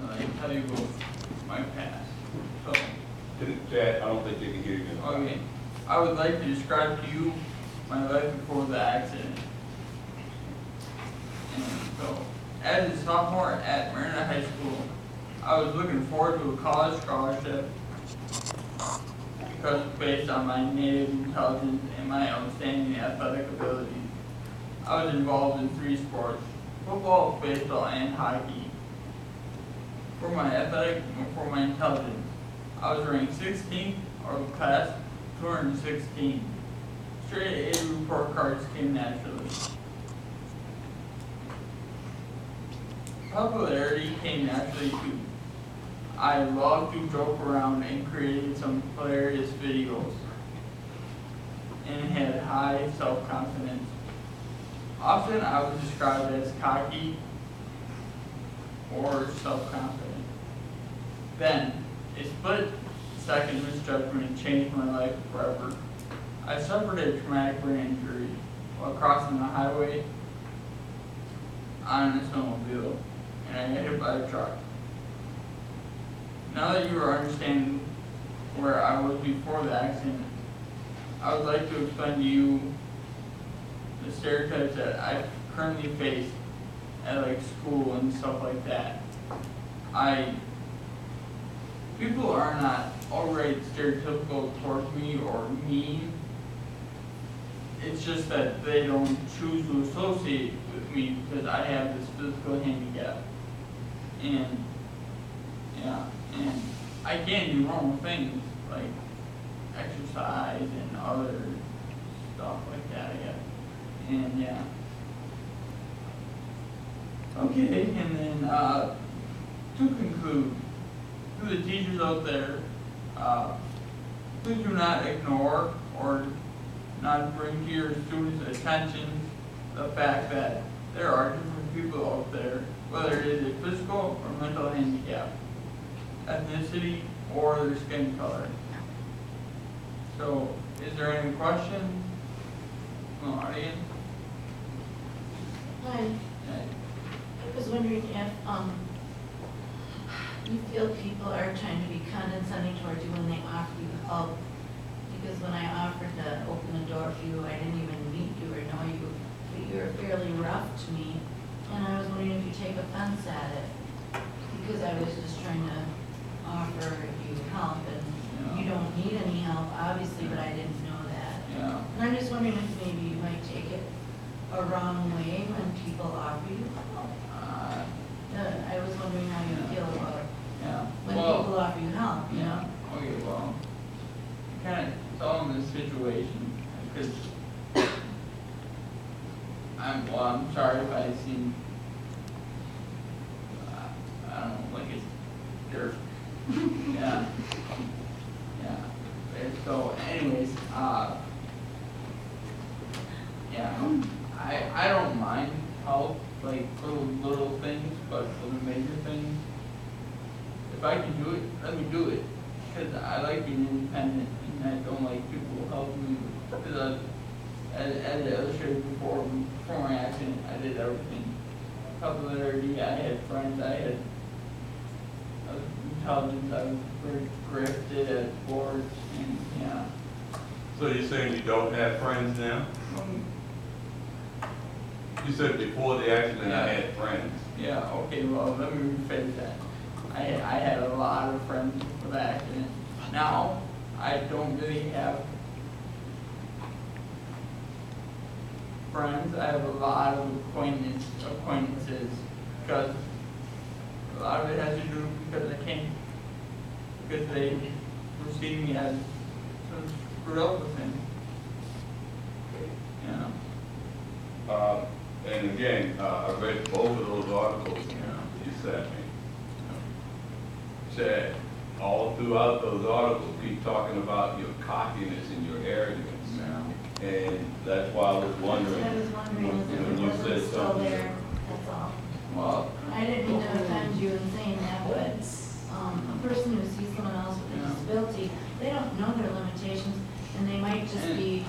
like tell you about my past. So, Chad, I don't think they can hear you. okay, I would like to describe to you my life before the accident. And so, as a sophomore at Marina High School, I was looking forward to a college scholarship because it's based on my native intelligence and my outstanding athletic abilities. I was involved in 3 sports: football, baseball, and hockey. For my athletic and for my intelligence, I was ranked 16th or class 216. Straight A report cards came naturally. Popularity came naturally too. I loved to joke around and created some hilarious videos and had high self-confidence. Often I was described as cocky or self-confident. Then, a split-second misjudgment changed my life forever. I suffered a traumatic brain injury while crossing the highway on a snowmobile, and I got hit by a truck. Now that you are understanding where I was before the accident, I would like to explain to you the stereotypes that I currently face at like school and stuff like that. People are not alright stereotypical towards me or mean. It's just that they don't choose to associate with me because I have this physical handicap. And I can't do normal things like exercise and other stuff like that, I guess. And yeah. Okay, and then to conclude, to the teachers out there, please do not ignore or not bring to your students' attention the fact that there are different people out there, whether it is a physical or mental handicap, ethnicity, or their skin color. So, is there any questions from the audience? Hi, Yeah. I was wondering if, you feel people are trying to be condescending towards you when they offer you help. Because when I offered to open the door for you, I didn't even meet you or know you, but you were fairly rough to me. And I was wondering if you take offense at it, because I was just trying to offer you help, and you don't need any help, obviously, but I didn't know that. Yeah. And I'm just wondering if maybe you might take it a wrong way when people offer you help. I was wondering how you feel about Yeah. when Well, people offer you help, you know? Okay, well, kind of saw in this situation because I'm sorry if I seem, I don't know, like it's dirt. Yeah. Yeah. And so, anyways, yeah, I don't mind help, like for the little things, but for the major things, if I can do it, let me do it. Because I like being independent and I don't like people helping me. Because as I illustrated before my accident, I did everything. Popularity, I had friends, I had intelligence, I was very gifted at sports, and yeah. So you're saying you don't have friends now? You said before the accident I had friends. Yeah, okay, well, let me rephrase that. I had a lot of friends before the accident. Now, I don't really have friends. I have a lot of acquaintances, because a lot of it has to do because they perceive me as sort of screwed up with him. Yeah. And again, I read both of those articles you sent me. Chad, all throughout those articles, keep talking about your cockiness and your arrogance. Yeah. And that's why I was wondering. I was wondering if when it you wasn't said still something. there, that's all. Well, I didn't mean to offend you in saying that, but, a person who sees someone else with a Yeah. disability, they don't know their limitations, and they might just be,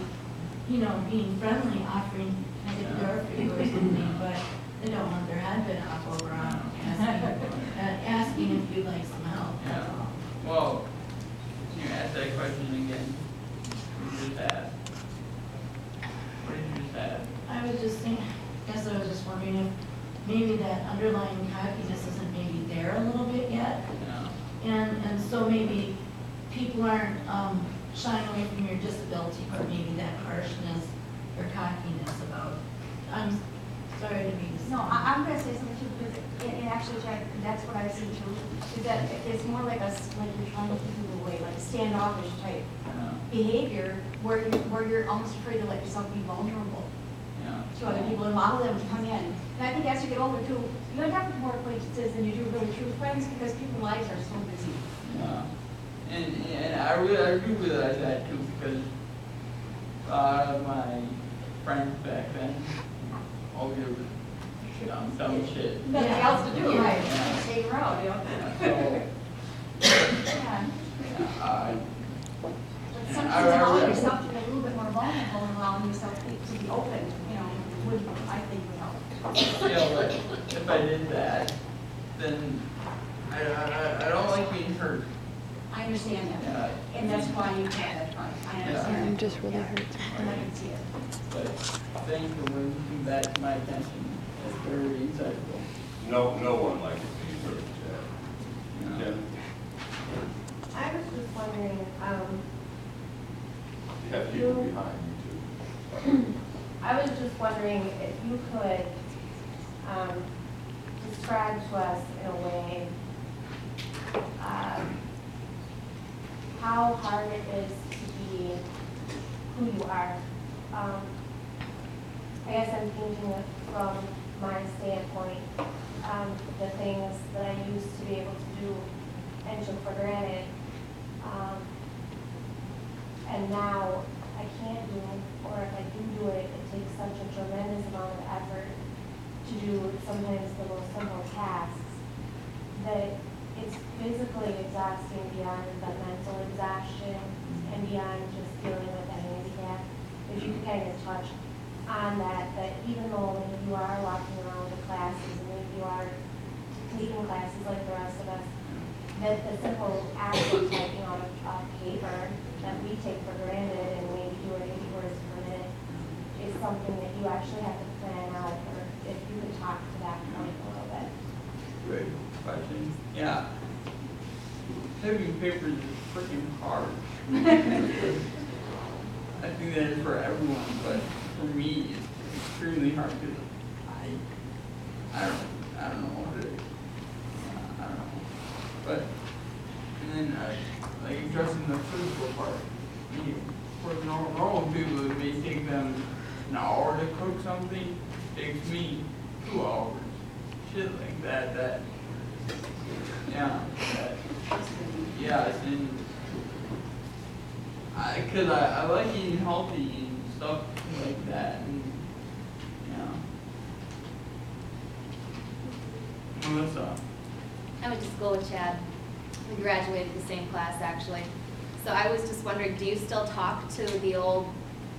you know, being friendly, offering, can I get the door for you or something, but they don't want their head bit off over on asking underlying cockiness isn't maybe there a little bit yet. Yeah. And so maybe people aren't shying away from your disability, but maybe that harshness or cockiness about, I'm sorry to be this. No, I'm gonna say something too, because and actually, Jack, that's what I see too, is that it's more like like you're trying to keep it away, like a standoffish type Yeah. behavior, where you're almost afraid to let yourself be vulnerable Yeah. to other people and allow them to come in. And I think as you get older too, you end up with more acquaintances than you do really true friends, because people's lives are so busy. Yeah. And I do realize that too, because my friends back then, all we did was dumb shit. Nothing Yeah. else to do, Yeah. right? Yeah. Stay around, you know? So, Yeah. yeah, But sometimes allowing yourself to be a little bit more vulnerable and allowing yourself to be open, would, I think, would help. yeah, but if I did that, then I don't like being hurt. I understand that, Yeah. and that's why you have that part. I understand. It just really Yeah. hurts. And I can see it. But thank you for bringing that to my attention. It's very insightful. No one likes being hurt, Chad. Yeah. Jen? I was just wondering, You have people behind you too. I was just wondering if you could describe to us in a way how hard it is to be who you are. I guess I'm thinking it from my standpoint, the things that I used to be able to do and took for granted. And now I can't do, or if I do it, it takes such a tremendous amount of effort to do sometimes the most simple tasks that it's physically exhausting beyond the mental exhaustion and beyond just dealing with a handicap. If you could kind of touch on that even though maybe you are walking around the classes and maybe you are taking classes like the rest of us, that the simple act of typing on a paper that we take for granted and maybe do it 80 words per minute is something that you actually have to plan out, or if you could talk to that point a little bit. Great question. Yeah. Typing papers is freaking hard. I think that is for everyone, but for me, it's extremely hard because I don't know what it is. I don't know. But, and then, like addressing the physical part, for normal people, it may take them an hour to cook something, it takes me 2 hours. Shit like that, yes, and cause I like eating healthy and stuff like that, and, Melissa. I went to school with Chad. We graduated the same class, actually. So I was just wondering, do you still talk to the old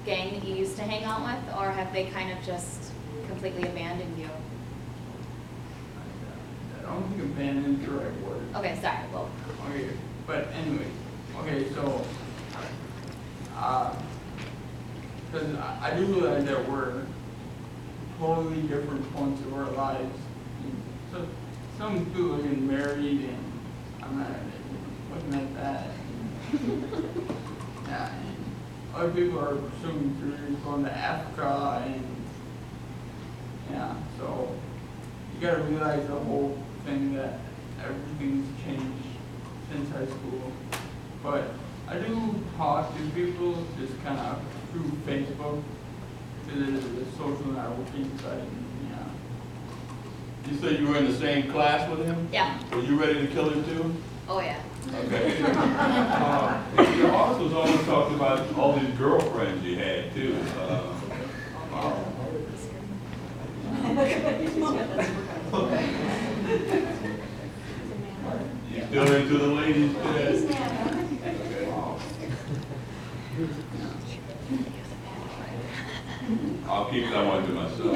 gang that you used to hang out with, or have they kind of just completely abandoned you? I don't think abandoned is the right word. Okay, sorry, well, Okay, but anyway, okay, so, because I do realize that we're totally different points of our lives. So some people are getting married, and I'm not looking at that. Yeah, and other people are pursuing careers, going to Africa, and yeah, so you gotta realize the whole thing that everything's changed since high school. But I do talk to people just kind of through Facebook, because it is a social networking site, and yeah. You said you were in the same class with him? yeah, Were you ready to kill him too? oh yeah. Okay. You also always talked about all these girlfriends you had too. You still into the ladies? I'll keep that one to myself.